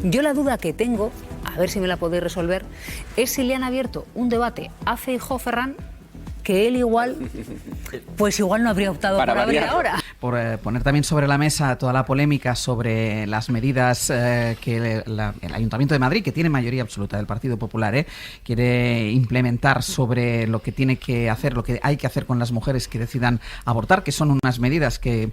Yo la duda que tengo, a ver si me la podéis resolver, es si le han abierto un debate a Feijóo, Ferran, que él igual no habría optado por abrir ahora. Por poner también sobre la mesa toda la polémica sobre las medidas que el Ayuntamiento de Madrid, que tiene mayoría absoluta del Partido Popular, quiere implementar sobre lo que tiene que hacer, lo que hay que hacer con las mujeres que decidan abortar, que son unas medidas que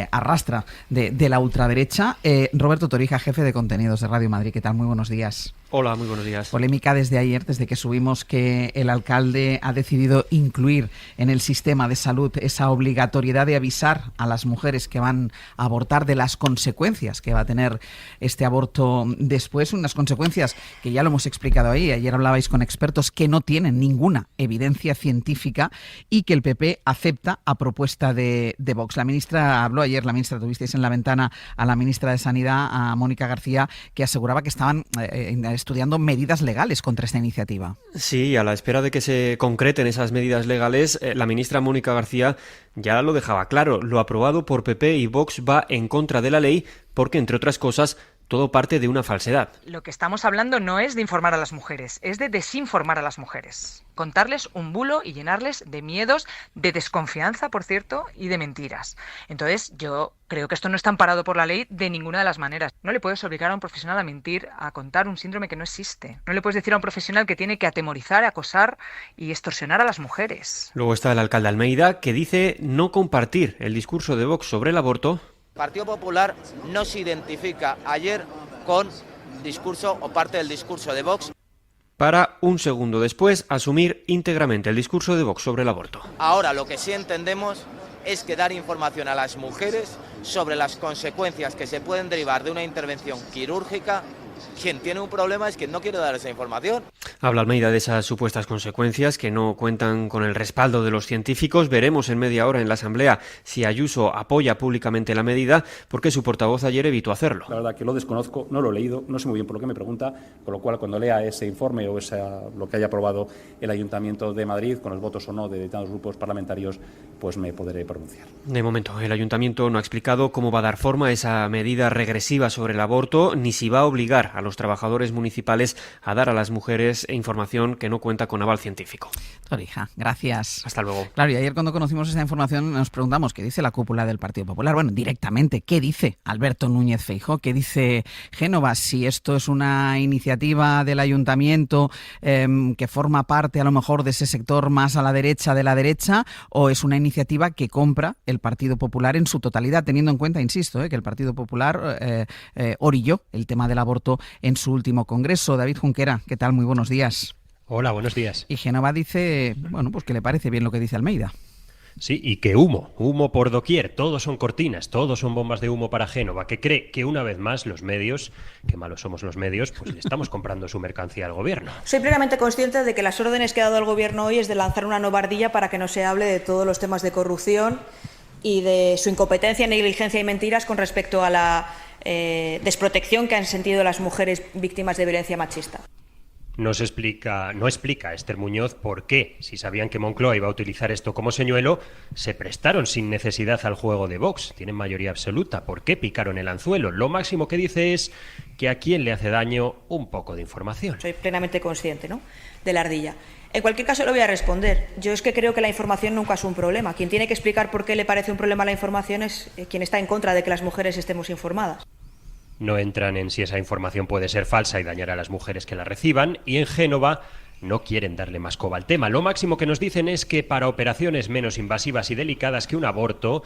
arrastra de la ultraderecha. Roberto Torija, jefe de contenidos de Radio Madrid, ¿qué tal? Muy buenos días. Hola, muy buenos días. Polémica desde ayer, desde que subimos que el alcalde ha decidido incluir en el sistema de salud esa obligatoriedad de avisar a las mujeres que van a abortar de las consecuencias que va a tener este aborto después, unas consecuencias que ya lo hemos explicado ahí. Ayer hablabais con expertos que no tienen ninguna evidencia científica y que el PP acepta a propuesta de Vox. La ministra habló ayer, tuvisteis en la ventana a la ministra de Sanidad, a Mónica García, que aseguraba que estaban estudiando medidas legales contra esta iniciativa. Sí, a la espera de que se concreten esas medidas legales, la ministra Mónica García ya lo dejaba claro. Lo aprobado por PP y Vox va en contra de la ley porque, entre otras cosas, todo parte de una falsedad. Lo que estamos hablando no es de informar a las mujeres, es de desinformar a las mujeres. Contarles un bulo y llenarles de miedos, de desconfianza, por cierto, y de mentiras. Entonces, yo creo que esto no está amparado por la ley de ninguna de las maneras. No le puedes obligar a un profesional a mentir, a contar un síndrome que no existe. No le puedes decir a un profesional que tiene que atemorizar, acosar y extorsionar a las mujeres. Luego está el alcalde Almeida, que dice no compartir el discurso de Vox sobre el aborto. El Partido Popular no se identifica ayer con discurso o parte del discurso de Vox. Para un segundo después asumir íntegramente el discurso de Vox sobre el aborto. Ahora lo que sí entendemos es que dar información a las mujeres sobre las consecuencias que se pueden derivar de una intervención quirúrgica. Quien tiene un problema es quien no quiere dar esa información. Habla Almeida de esas supuestas consecuencias que no cuentan con el respaldo de los científicos. Veremos en media hora en la Asamblea si Ayuso apoya públicamente la medida, porque su portavoz ayer evitó hacerlo. La verdad que lo desconozco, no lo he leído, no sé muy bien por lo que me pregunta, con lo cual cuando lea ese informe o lo que haya aprobado el Ayuntamiento de Madrid, con los votos o no de determinados grupos parlamentarios, pues me podré pronunciar. De momento, el Ayuntamiento no ha explicado cómo va a dar forma a esa medida regresiva sobre el aborto, ni si va a obligar a los trabajadores municipales a dar a las mujeres información que no cuenta con aval científico. Torija, gracias. Hasta luego. Claro, y ayer cuando conocimos esta información nos preguntamos qué dice la cúpula del Partido Popular. Bueno, directamente, ¿qué dice Alberto Núñez Feijóo? ¿Qué dice Génova? Si esto es una iniciativa del Ayuntamiento que forma parte a lo mejor de ese sector más a la derecha de la derecha, o es una iniciativa que compra el Partido Popular en su totalidad, teniendo en cuenta, insisto, que el Partido Popular orilló el tema del aborto en su último congreso. David Junquera, ¿qué tal? Muy buenos días. Hola, buenos días. Y Génova dice, bueno, pues que le parece bien lo que dice Almeida. Sí, y que humo por doquier, todos son cortinas, todos son bombas de humo para Génova, que cree que una vez más los medios, que malos somos los medios, pues le estamos comprando su mercancía al gobierno. Soy plenamente consciente de que las órdenes que ha dado el gobierno hoy es de lanzar una nueva ardilla para que no se hable de todos los temas de corrupción y de su incompetencia, negligencia y mentiras con respecto a la desprotección que han sentido las mujeres víctimas de violencia machista. No explica Esther Muñoz por qué, si sabían que Moncloa iba a utilizar esto como señuelo, se prestaron sin necesidad al juego de Vox. Tienen mayoría absoluta. ¿Por qué picaron el anzuelo? Lo máximo que dice es que a quién le hace daño un poco de información. Soy plenamente consciente, ¿no?, de la ardilla. En cualquier caso, le voy a responder. Yo es que creo que la información nunca es un problema. Quien tiene que explicar por qué le parece un problema la información es quien está en contra de que las mujeres estemos informadas. No entran en si esa información puede ser falsa y dañar a las mujeres que la reciban, y en Génova no quieren darle más coba al tema. Lo máximo que nos dicen es que para operaciones menos invasivas y delicadas que un aborto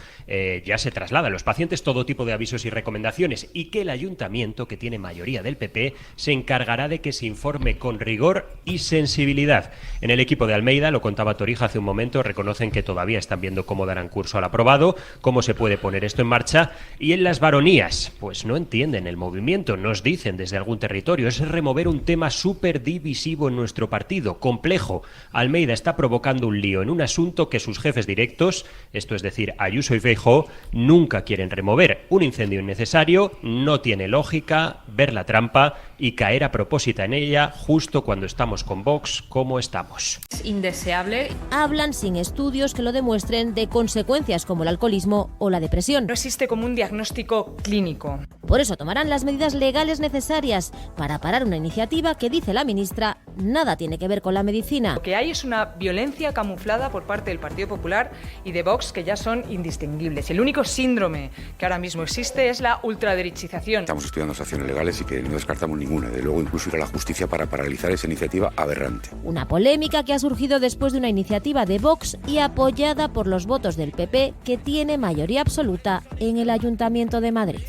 ya se trasladan los pacientes todo tipo de avisos y recomendaciones, y que el ayuntamiento, que tiene mayoría del PP, se encargará de que se informe con rigor y sensibilidad. En el equipo de Almeida, lo contaba Torija hace un momento, reconocen que todavía están viendo cómo darán curso al aprobado, cómo se puede poner esto en marcha, y en las baronías, pues no entienden el movimiento, nos dicen desde algún territorio, es remover un tema súper divisivo en nuestro partido partido. Complejo. Almeida está provocando un lío en un asunto que sus jefes directos, esto es decir, Ayuso y Feijóo, nunca quieren remover. Un incendio innecesario, no tiene lógica ver la trampa y caer a propósito en ella justo cuando estamos con Vox como estamos. Es indeseable. Hablan sin estudios que lo demuestren de consecuencias como el alcoholismo o la depresión. No existe como un diagnóstico clínico. Por eso tomarán las medidas legales necesarias para parar una iniciativa que, dice la ministra, nada tiene que ver con la medicina. Lo que hay es una violencia camuflada por parte del Partido Popular y de Vox que ya son indistinguibles. El único síndrome que ahora mismo existe es la ultraderechización. Estamos estudiando las acciones legales y que no descartamos ninguna. De luego incluso ir a la justicia para paralizar esa iniciativa aberrante. Una polémica que ha surgido después de una iniciativa de Vox y apoyada por los votos del PP, que tiene mayoría absoluta en el Ayuntamiento de Madrid.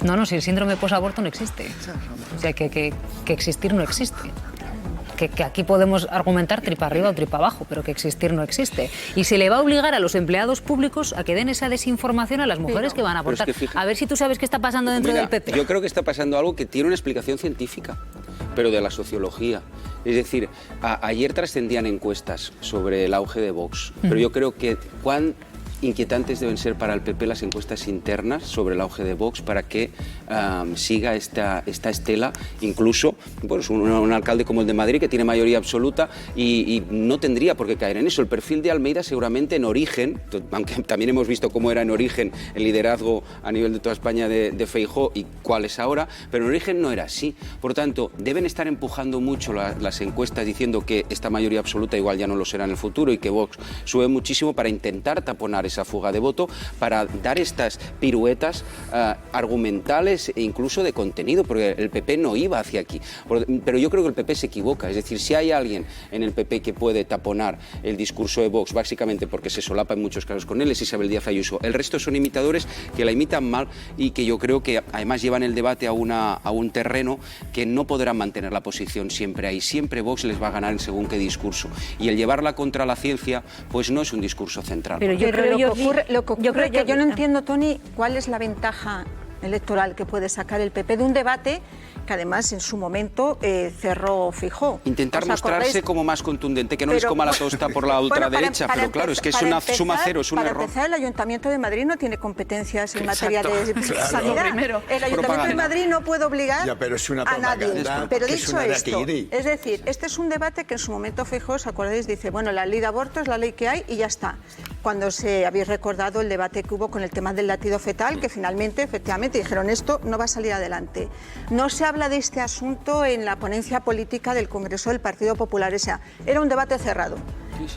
No, si el síndrome posaborto no existe. O sea, que existir no existe. Que aquí podemos argumentar tripa arriba o tripa abajo, pero que existir no existe. Y se le va a obligar a los empleados públicos a que den esa desinformación a las mujeres que van a aportar. Es que a ver si tú sabes qué está pasando dentro del PP. Yo creo que está pasando algo que tiene una explicación científica, pero de la sociología. Es decir, ayer trascendían encuestas sobre el auge de Vox, pero yo creo que cuán inquietantes deben ser para el PP las encuestas internas sobre el auge de Vox para que siga esta estela, incluso pues, un alcalde como el de Madrid que tiene mayoría absoluta y no tendría por qué caer en eso. El perfil de Almeida seguramente en origen, aunque también hemos visto cómo era en origen el liderazgo a nivel de toda España de Feijóo y cuál es ahora, pero en origen no era así. Por tanto, deben estar empujando mucho las encuestas diciendo que esta mayoría absoluta igual ya no lo será en el futuro y que Vox sube muchísimo para intentar taponar esa fuga de voto, para dar estas piruetas argumentales e incluso de contenido, porque el PP no iba hacia aquí. Pero yo creo que el PP se equivoca, es decir, si hay alguien en el PP que puede taponar el discurso de Vox, básicamente porque se solapa en muchos casos con él, es Isabel Díaz Ayuso. El resto son imitadores que la imitan mal y que yo creo que además llevan el debate a un terreno que no podrán mantener la posición siempre ahí. Siempre Vox les va a ganar en según qué discurso. Y el llevarla contra la ciencia, pues no es un discurso central. Pero yo creo que yo no entiendo, Toni, cuál es la ventaja electoral que puede sacar el PP de un debate que además en su momento cerró Feijóo. Intentar mostrarse como más contundente, que no les coma la tosta por la ultraderecha, pero claro, es que es una suma cero, es un error. Para empezar, el Ayuntamiento de Madrid no tiene competencias en materia de sanidad. El Ayuntamiento de Madrid no puede obligar a nadie. Pero dicho esto, es decir, este es un debate que en su momento Feijóo, ¿os acordáis? Dice, bueno, la ley de aborto es la ley que hay y ya está. Cuando habéis recordado el debate que hubo con el tema del latido fetal, que finalmente, efectivamente, dijeron esto no va a salir adelante. No se habla de este asunto en la ponencia política del Congreso del Partido Popular. O sea, era un debate cerrado.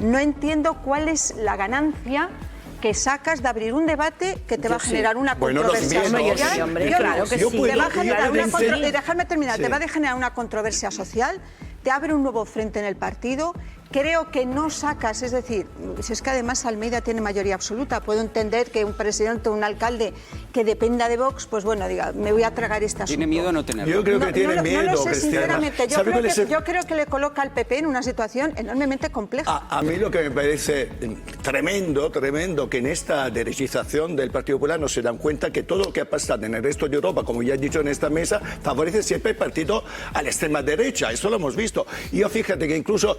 No entiendo cuál es la ganancia que sacas de abrir un debate que te va a generar una controversia social. Déjame terminar, te va a generar una controversia social, te abre un nuevo frente en el partido. Creo que no sacas, es decir, si es que además Almeida tiene mayoría absoluta, puedo entender que un presidente o un alcalde que dependa de Vox, pues bueno, diga, me voy a tragar este asunto. ¿Tiene miedo o no tenerlo? Yo creo que tiene miedo, no lo sé, sinceramente. Yo creo que le coloca al PP en una situación enormemente compleja. A mí lo que me parece tremendo, que en esta derechización del Partido Popular no se dan cuenta que todo lo que ha pasado en el resto de Europa, como ya he dicho en esta mesa, favorece siempre el partido a la extrema derecha. Eso lo hemos visto. Y yo fíjate que incluso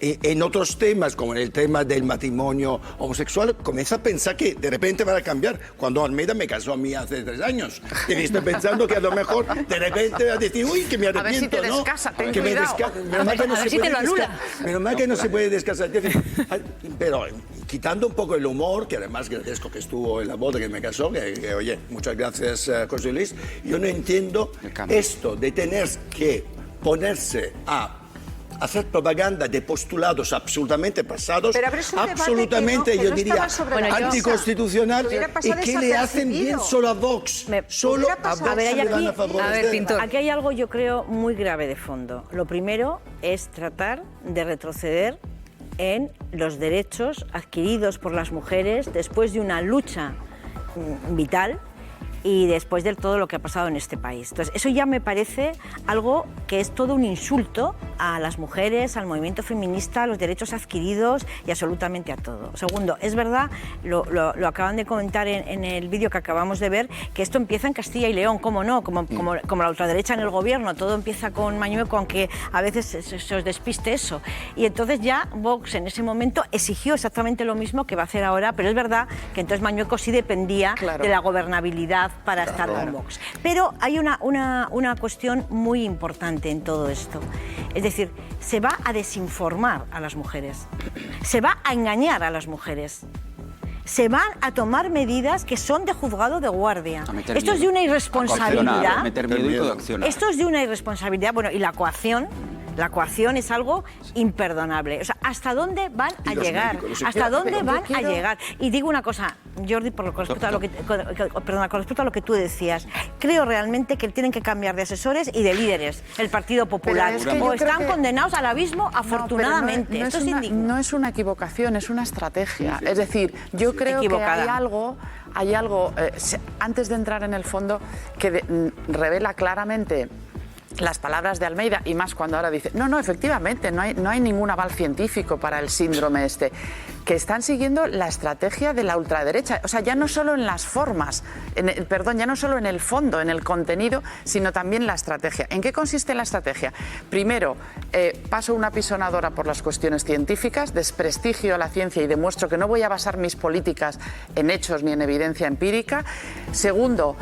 en otros temas, como en el tema del matrimonio homosexual, comienza a pensar que de repente van a cambiar. Cuando Almeida me casó a mí hace 3 años, y estoy pensando que a lo mejor de repente va a decir, uy, que me arrepiento, a ver si te ¿no? descasa, ten que cuidado. Menos mal que no se puede descasar. Pero quitando un poco el humor, que además agradezco que estuvo en la boda que me casó, que oye, muchas gracias, José Luis, yo no entiendo esto de tener que ponerse a hacer propaganda de postulados absolutamente pasados, absolutamente, yo diría, anticonstitucional, y que le hacen bien solo a Vox. Solo a Vox le van a favorecer. Aquí hay algo, yo creo, muy grave de fondo. Lo primero es tratar de retroceder en los derechos adquiridos por las mujeres después de una lucha vital y después de todo lo que ha pasado en este país. Entonces, eso ya me parece algo que es todo un insulto a las mujeres, al movimiento feminista, a los derechos adquiridos y absolutamente a todo. Segundo, es verdad, lo acaban de comentar en el vídeo que acabamos de ver, que esto empieza en Castilla y León, ¿cómo no? Como la ultraderecha en el gobierno, todo empieza con Mañueco, aunque a veces se os despiste eso. Y entonces ya Vox en ese momento exigió exactamente lo mismo que va a hacer ahora, pero es verdad que entonces Mañueco sí dependía de la gobernabilidad para estar con Vox. Pero hay una cuestión muy importante en todo esto. Es decir, se va a desinformar a las mujeres, se va a engañar a las mujeres. Se van a tomar medidas que son de juzgado de guardia. Esto es de una irresponsabilidad. Meter miedo y coaccionar. Esto es de una irresponsabilidad. Bueno, y la coacción es algo imperdonable. O sea, ¿hasta dónde van a llegar? ¿Hasta dónde van a llegar? Y digo una cosa, Jordi, con respecto a lo que tú decías, creo realmente que tienen que cambiar de asesores y de líderes el Partido Popular. O están condenados al abismo, afortunadamente. Esto es indigno. No es una equivocación, es una estrategia. Es decir, yo creo que hay algo antes de entrar en el fondo, que revela claramente las palabras de Almeida, y más cuando ahora dice, no, efectivamente, no hay ningún aval científico para el síndrome este, que están siguiendo la estrategia de la ultraderecha, o sea, ya no solo en las formas, ya no solo en el fondo, en el contenido, sino también la estrategia. ¿En qué consiste la estrategia? Primero, paso una pisonadora por las cuestiones científicas, desprestigio a la ciencia y demuestro que no voy a basar mis políticas en hechos ni en evidencia empírica. Segundo,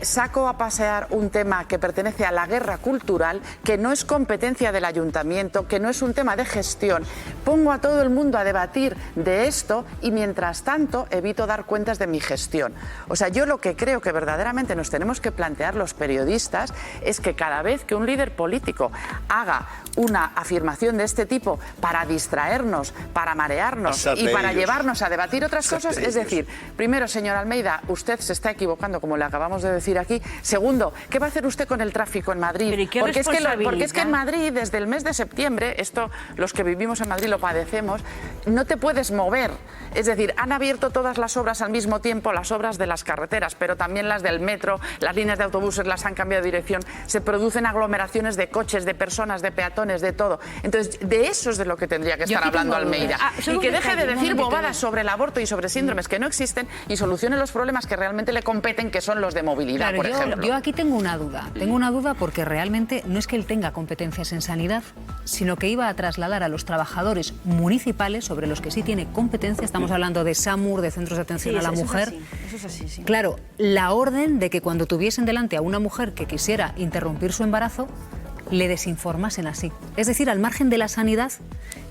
saco a pasear un tema que pertenece a la guerra cultural, que no es competencia del ayuntamiento, que no es un tema de gestión. Pongo a todo el mundo a debatir de esto y mientras tanto evito dar cuentas de mi gestión. O sea, yo lo que creo que verdaderamente nos tenemos que plantear los periodistas es que cada vez que un líder político haga una afirmación de este tipo para distraernos, para marearnos y para llevarnos a debatir otras cosas, es decir, primero, señor Almeida, usted se está equivocando, como le acabamos de decir aquí. Segundo, ¿qué va a hacer usted con el tráfico en Madrid? Porque es que en Madrid, desde el mes de septiembre, esto los que vivimos en Madrid lo padecemos, no te puedes mover. Es decir, han abierto todas las obras al mismo tiempo, las obras de las carreteras, pero también las del metro, las líneas de autobuses las han cambiado de dirección, se producen aglomeraciones de coches, de personas, de peatones, de todo. Entonces, de eso es de lo que tendría que estar hablando Almeida. Y que deje de decir bobadas sobre el aborto y sobre síndromes que no existen y solucione los problemas que realmente le competen, que son los de movilidad, por ejemplo. Yo aquí tengo una duda. Tengo una duda porque realmente no es que él tenga competencias en sanidad, sino que iba a trasladar a los trabajadores municipales, sobre los que sí tiene competencia, estamos hablando de SAMUR, de centros de atención a la mujer. Eso es así, sí. Claro, la orden de que cuando tuviesen delante a una mujer que quisiera interrumpir su embarazo, le desinformasen así. Es decir, al margen de la sanidad,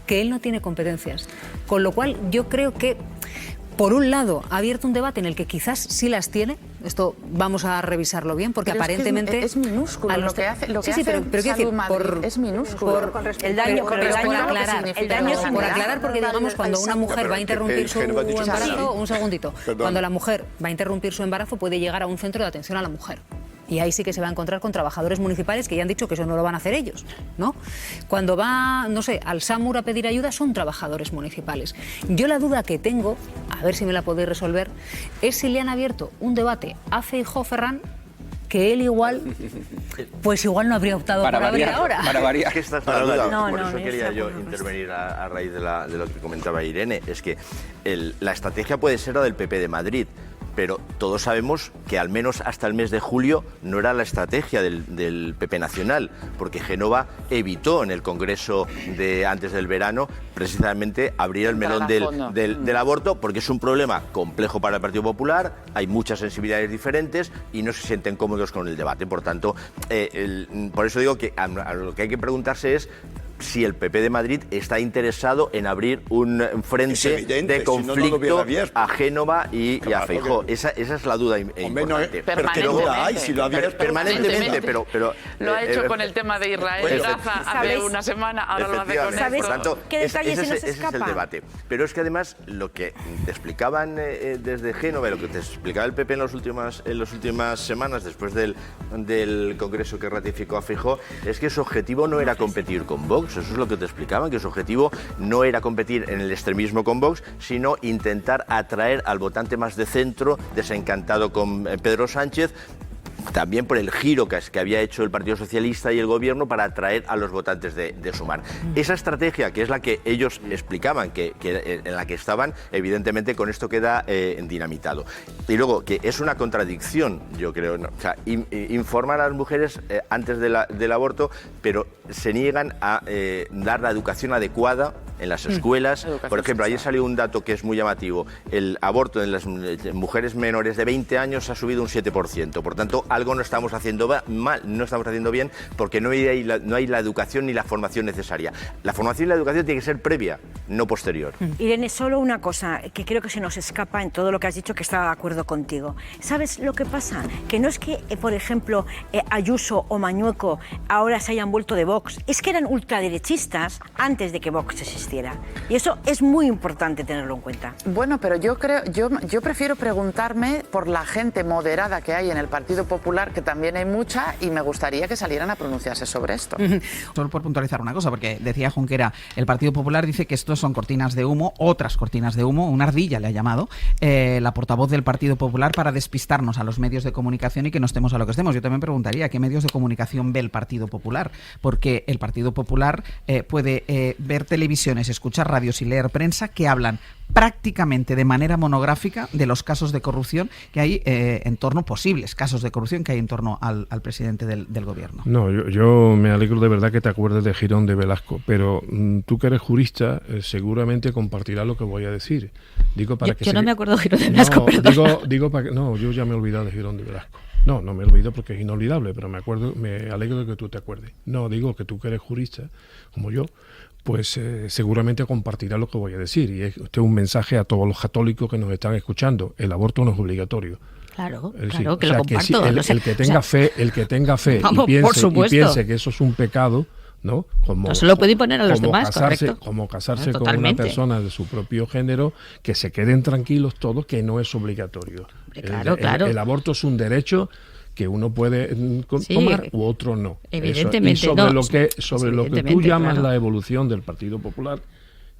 que él no tiene competencias. Con lo cual, yo creo que, por un lado, ha abierto un debate en el que quizás sí las tiene. Esto vamos a revisarlo bien, porque pero aparentemente es minúsculo lo que hace. Lo que sí, hace pero Salud Madrid es minúsculo. El daño, por aclarar, porque digamos cuando una mujer va a interrumpir su embarazo, un segundito, cuando la mujer va a interrumpir su embarazo puede llegar a un centro de atención a la mujer. Y ahí sí que se va a encontrar con trabajadores municipales que ya han dicho que eso no lo van a hacer ellos, ¿no? Cuando va, no sé, al SAMUR a pedir ayuda, son trabajadores municipales. Yo la duda que tengo, a ver si me la podéis resolver, es si le han abierto un debate a Feijóo Ferran, que él igual, pues igual no habría optado por abrir ahora. Para variar. Esta es la duda, por eso quería yo intervenir a raíz de lo que comentaba Irene, es que la estrategia puede ser la del PP de Madrid, pero todos sabemos que al menos hasta el mes de julio no era la estrategia del PP nacional, porque Génova evitó en el Congreso de antes del verano precisamente abrir el melón del aborto, porque es un problema complejo para el Partido Popular, hay muchas sensibilidades diferentes y no se sienten cómodos con el debate. Por tanto, por eso digo que a lo que hay que preguntarse es si el PP de Madrid está interesado en abrir un frente de conflicto a Génova y a Feijóo. Esa es la duda importante. Pero que no la hay, si lo abierto permanentemente, pero lo ha hecho con el tema de Israel y Gaza hace una semana, ahora lo hace con esto. Por tanto, ¿qué detalle se nos ese es el debate. Pero es que además lo que te explicaban desde Génova, lo que te explicaba el PP en las últimas semanas después del Congreso que ratificó a Feijóo, es que su objetivo no era competir con Vox, Vox. Eso es lo que te explicaban, que su objetivo no era competir en el extremismo con Vox, sino intentar atraer al votante más de centro, desencantado con Pedro Sánchez, también por el giro que había hecho el Partido Socialista y el Gobierno para atraer a los votantes de Sumar. Esa estrategia, que es la que ellos explicaban, en la que estaban, evidentemente con esto queda dinamitado. Y luego, que es una contradicción, yo creo, ¿no? O sea, informar a las mujeres antes del aborto, pero se niegan a dar la educación adecuada en las escuelas. Por ejemplo, ayer salió un dato que es muy llamativo. El aborto en las mujeres menores de 20 años ha subido un 7%. Por tanto, algo no estamos haciendo mal, no estamos haciendo bien, porque no hay la educación ni la formación necesaria. La formación y la educación tiene que ser previa, no posterior. Irene, solo una cosa que creo que se nos escapa en todo lo que has dicho, que estaba de acuerdo contigo. ¿Sabes lo que pasa? Que no es que, por ejemplo, Ayuso o Mañueco ahora se hayan vuelto de Vox, es que eran ultraderechistas antes de que Vox existiera. Y eso es muy importante tenerlo en cuenta. Bueno, pero yo prefiero preguntarme por la gente moderada que hay en el Partido Popular, que también hay mucha, y me gustaría que salieran a pronunciarse sobre esto. Solo por puntualizar una cosa, porque decía Junquera, el Partido Popular dice que estos son cortinas de humo, otras cortinas de humo, una ardilla le ha llamado la portavoz del Partido Popular para despistarnos a los medios de comunicación y que no estemos a lo que estemos. Yo también preguntaría, ¿qué medios de comunicación ve el Partido Popular? Porque el Partido Popular puede ver televisiones, escuchar radios y leer prensa que hablan prácticamente de manera monográfica de los casos de corrupción que hay en torno, posibles casos de corrupción que hay en torno al presidente del gobierno. No, yo me alegro de verdad que te acuerdes de Girón de Velasco, pero tú que eres jurista seguramente compartirás lo que voy a decir. Digo para yo no me acuerdo de Girón de Velasco, perdón. Digo para que, no, yo ya me he olvidado de Girón de Velasco. No me olvido porque es inolvidable, pero me alegro de que tú te acuerdes. No, digo que tú que eres jurista, como yo, pues seguramente compartirá lo que voy a decir. Y este es un mensaje a todos los católicos que nos están escuchando. El aborto no es obligatorio. Claro, decir, claro, que lo comparto. Que sí, el que tenga fe vamos, y piense que eso es un pecado, ¿no? No se lo puede imponer a los demás, correcto. Como casarse con una persona de su propio género, que se queden tranquilos todos, que no es obligatorio. Claro. El aborto es un derecho que uno puede tomar u otro no. Evidentemente. Eso. Y sobre lo que tú llamas la evolución del Partido Popular,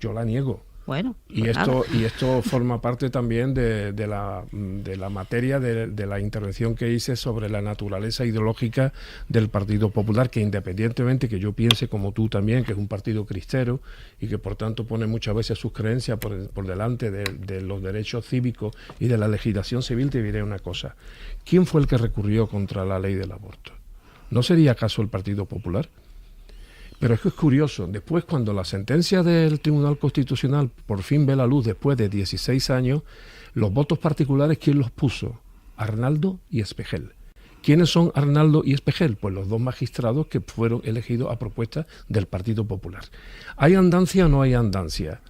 yo la niego. Bueno, y esto forma parte también de la materia de la intervención que hice sobre la naturaleza ideológica del Partido Popular, que independientemente que yo piense como tú también, que es un partido cristero y que por tanto pone muchas veces sus creencias por delante de los derechos cívicos y de la legislación civil, te diré una cosa. ¿Quién fue el que recurrió contra la ley del aborto? ¿No sería acaso el Partido Popular? Pero es que es curioso, después cuando la sentencia del Tribunal Constitucional por fin ve la luz después de 16 años, los votos particulares, ¿quién los puso? Arnaldo y Espejel. ¿Quiénes son Arnaldo y Espejel? Pues los dos magistrados que fueron elegidos a propuesta del Partido Popular. ¿Hay andancia o no hay andancia?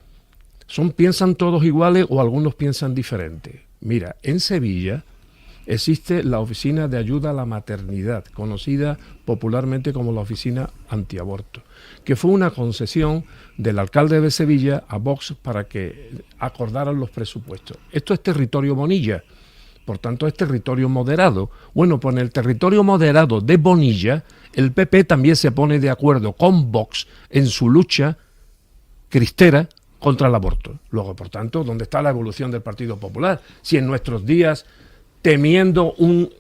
¿Piensan todos iguales o algunos piensan diferente? Mira, en Sevilla existe la Oficina de Ayuda a la Maternidad, conocida popularmente como la Oficina Antiaborto, que fue una concesión del alcalde de Sevilla a Vox para que acordaran los presupuestos. Esto es territorio Bonilla, por tanto es territorio moderado. Bueno, pues en el territorio moderado de Bonilla, el PP también se pone de acuerdo con Vox en su lucha cristera contra el aborto. Luego, por tanto, ¿dónde está la evolución del Partido Popular? Si en nuestros días, temiendo un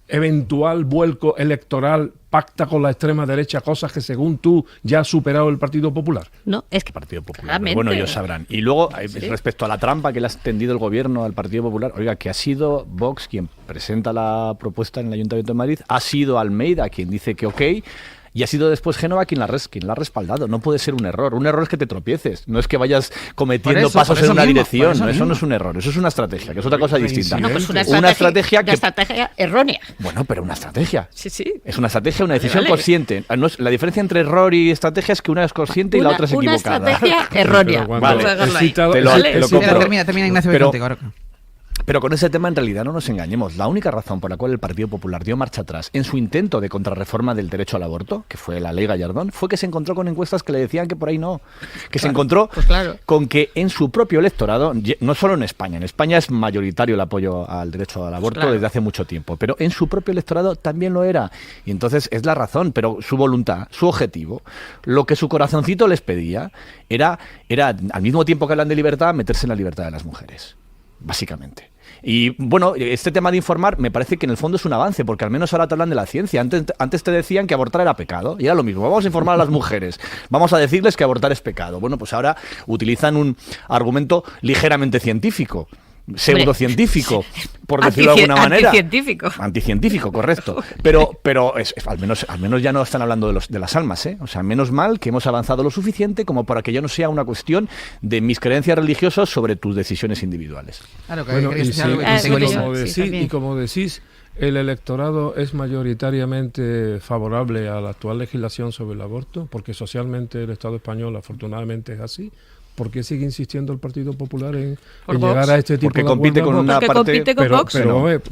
eventual vuelco electoral, pacta con la extrema derecha, cosas que según tú ya ha superado el Partido Popular. No, es que Partido Popular. Bueno, ellos sabrán. Y luego, respecto a la trampa que le ha tendido el gobierno al Partido Popular, oiga, que ha sido Vox quien presenta la propuesta en el Ayuntamiento de Madrid, ha sido Almeida quien dice que ok, y ha sido después Génova quien la ha respaldado. No puede ser un error. Un error es que te tropieces. No es que vayas cometiendo pasos en una dirección. Eso no es un error. Eso es una estrategia, que es otra cosa distinta. No, pues una estrategia errónea. Bueno, pero una estrategia. Sí. Es una estrategia, una decisión consciente. La diferencia entre error y estrategia es que una es consciente y la otra es equivocada. Una estrategia errónea. Vale. Termina Ignacio. Pero con ese tema en realidad no nos engañemos. La única razón por la cual el Partido Popular dio marcha atrás en su intento de contrarreforma del derecho al aborto, que fue la ley Gallardón, fue que se encontró con encuestas que le decían que por ahí no. Que se encontró con que en su propio electorado, no solo en España es mayoritario el apoyo al derecho al aborto desde hace mucho tiempo, pero en su propio electorado también lo era. Y entonces es la razón, pero su voluntad, su objetivo, lo que su corazoncito les pedía era al mismo tiempo que hablan de libertad, meterse en la libertad de las mujeres, básicamente. Y bueno, este tema de informar me parece que en el fondo es un avance, porque al menos ahora te hablan de la ciencia. Antes te decían que abortar era pecado, y era lo mismo. Vamos a informar a las mujeres, vamos a decirles que abortar es pecado. Bueno, pues ahora utilizan un argumento ligeramente científico, pseudocientífico, por decirlo de alguna manera. Anticientífico, correcto. Pero al menos ya no están hablando de las almas, ¿eh? O sea, menos mal que hemos avanzado lo suficiente como para que ya no sea una cuestión de mis creencias religiosas sobre tus decisiones individuales. Claro, y como decís, el electorado es mayoritariamente favorable a la actual legislación sobre el aborto, porque socialmente el Estado español afortunadamente es así. ¿Por qué sigue insistiendo el Partido Popular en llegar a este tipo de acuerdos? Compite con una parte...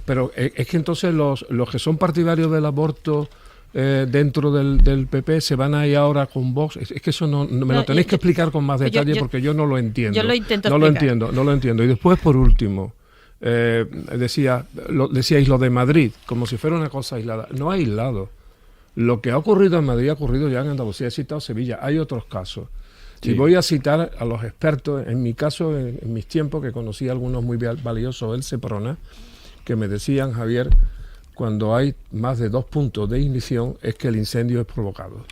Pero es que entonces los que son partidarios del aborto dentro del PP se van a ir ahora con Vox. Es que eso me lo tenéis que explicar con más detalle porque yo no lo entiendo. Yo lo intento explicar. No lo entiendo. Y después, por último, decíais lo de Madrid, como si fuera una cosa aislada. No ha aislado. Lo que ha ocurrido en Madrid ha ocurrido ya en Andalucía. He citado Sevilla. Hay otros casos. Sí. Y voy a citar a los expertos, en mi caso, en mis tiempos, que conocí a algunos muy valiosos, el Seprona, que me decían, Javier, cuando hay más de 2 puntos de ignición es que el incendio es provocado.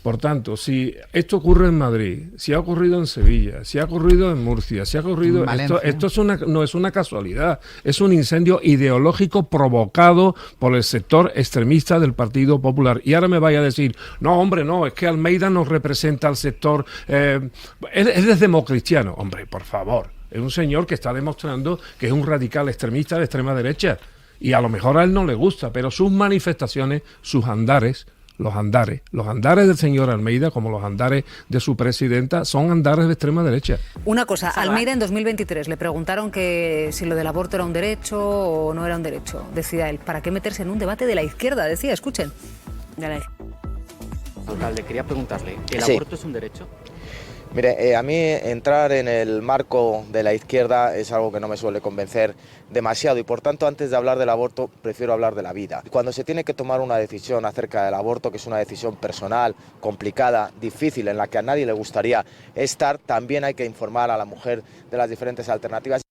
Por tanto, si esto ocurre en Madrid, si ha ocurrido en Sevilla, si ha ocurrido en Murcia, si ha ocurrido... Esto no es una casualidad, es un incendio ideológico provocado por el sector extremista del Partido Popular. Y ahora me vaya a decir, no, hombre, no, es que Almeida no representa al sector... es democristiano. Hombre, por favor, es un señor que está demostrando que es un radical extremista de extrema derecha. Y a lo mejor a él no le gusta, pero sus manifestaciones, sus andares... Los andares del señor Almeida, como los andares de su presidenta, son andares de extrema derecha. Una cosa, Almeida en 2023 le preguntaron que si lo del aborto era un derecho o no era un derecho. Decía él, ¿para qué meterse en un debate de la izquierda? Decía, escuchen. Alcalde, quería preguntarle, ¿el aborto es un derecho? Mire, a mí entrar en el marco de la izquierda es algo que no me suele convencer demasiado y por tanto antes de hablar del aborto prefiero hablar de la vida. Cuando se tiene que tomar una decisión acerca del aborto, que es una decisión personal, complicada, difícil, en la que a nadie le gustaría estar, también hay que informar a la mujer de las diferentes alternativas.